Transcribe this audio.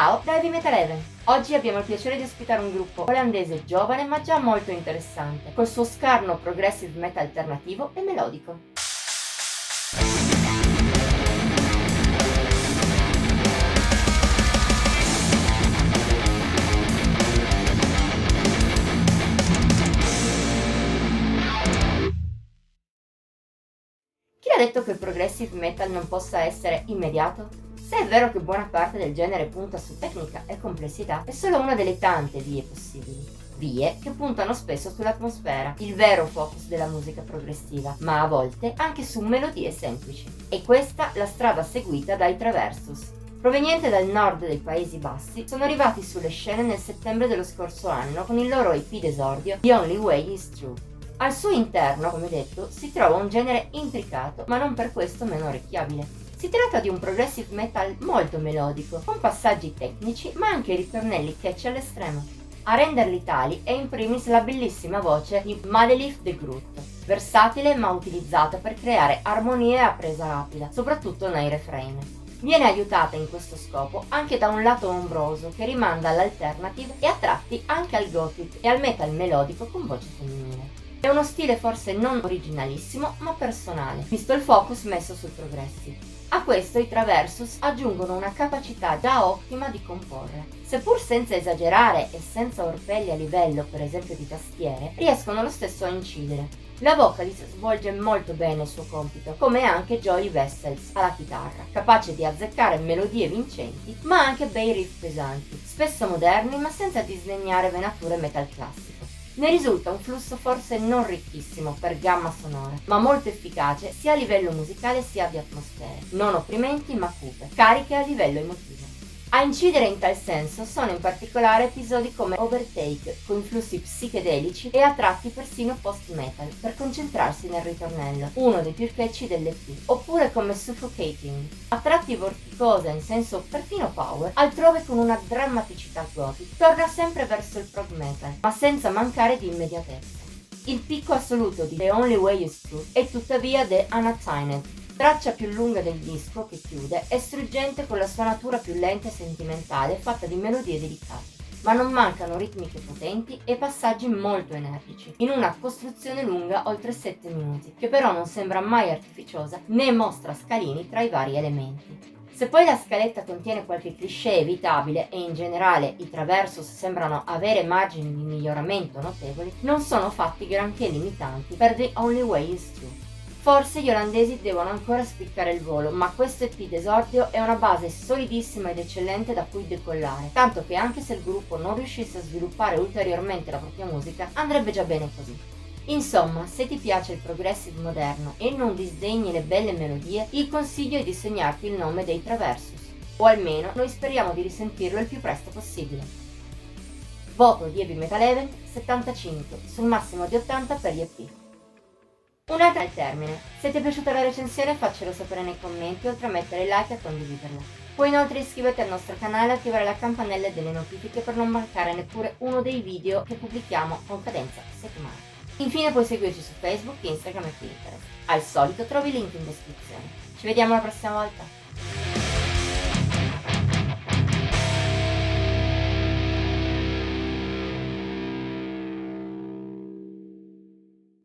Ciao da Heavy Metal Heaven! Oggi abbiamo il piacere di ospitare un gruppo olandese giovane ma già molto interessante, col suo scarno progressive metal alternativo e melodico. Chi ha detto che il progressive metal non possa essere immediato? Se è vero che buona parte del genere punta su tecnica e complessità, è solo una delle tante vie possibili. Vie che puntano spesso sull'atmosfera, il vero focus della musica progressiva, ma a volte anche su melodie semplici. E questa la strada seguita dai Traversus. Proveniente dal nord dei Paesi Bassi, sono arrivati sulle scene nel settembre dello scorso anno con il loro EP d'esordio The Only Way Is True. Al suo interno, come detto, si trova un genere intricato, ma non per questo meno orecchiabile. Si tratta di un progressive metal molto melodico, con passaggi tecnici ma anche ritornelli catchy all'estremo. A renderli tali è in primis la bellissima voce di Madelith de Groot, versatile ma utilizzata per creare armonie a presa rapida, soprattutto nei refrain. Viene aiutata in questo scopo anche da un lato ombroso che rimanda all'alternative e a tratti anche al gothic e al metal melodico con voce femminile. È uno stile forse non originalissimo ma personale, visto il focus messo sul progressive. A questo i Traversus aggiungono una capacità già ottima di comporre. Seppur senza esagerare e senza orpelli a livello per esempio di tastiere, riescono lo stesso a incidere. La vocalist svolge molto bene il suo compito, come anche Joey Vessels alla chitarra, capace di azzeccare melodie vincenti ma anche bei riff pesanti, spesso moderni ma senza disdegnare venature metal classico. Ne risulta un flusso forse non ricchissimo per gamma sonora, ma molto efficace sia a livello musicale sia di atmosfere, non opprimenti ma cupe, cariche a livello emotivo. A incidere in tal senso sono in particolare episodi come Overtake, con flussi psichedelici e a tratti persino post-metal, per concentrarsi nel ritornello, uno dei più catchy dell'EP, oppure come Suffocating, a tratti vorticosa in senso perfino power, altrove con una drammaticità gothic, torna sempre verso il prog metal, ma senza mancare di immediatezza. Il picco assoluto di The Only Way Is True è tuttavia The Unattained, traccia più lunga del disco che chiude è struggente con la sua natura più lenta e sentimentale fatta di melodie delicate, ma non mancano ritmiche potenti e passaggi molto energici, in una costruzione lunga oltre 7 minuti, che però non sembra mai artificiosa né mostra scalini tra i vari elementi. Se poi la scaletta contiene qualche cliché evitabile e in generale i Traversus sembrano avere margini di miglioramento notevoli, non sono fatti granché limitanti per The Only Way Is True. Forse gli olandesi devono ancora spiccare il volo, ma questo EP d'esordio è una base solidissima ed eccellente da cui decollare, tanto che anche se il gruppo non riuscisse a sviluppare ulteriormente la propria musica, andrebbe già bene così. Insomma, se ti piace il progressive moderno e non disdegni le belle melodie, il consiglio è di segnarti il nome dei Traversus, o almeno noi speriamo di risentirlo il più presto possibile. Voto di Heavy Metal Heaven 75, sul massimo di 80 per gli EP. Un'altra al termine. Se ti è piaciuta la recensione faccelo sapere nei commenti, oltre a mettere like e a condividerla. Puoi inoltre iscriverti al nostro canale e attivare la campanella delle notifiche per non mancare neppure uno dei video che pubblichiamo con cadenza settimanale. Infine puoi seguirci su Facebook, Instagram e Pinterest. Al solito trovi i link in descrizione. Ci vediamo la prossima volta!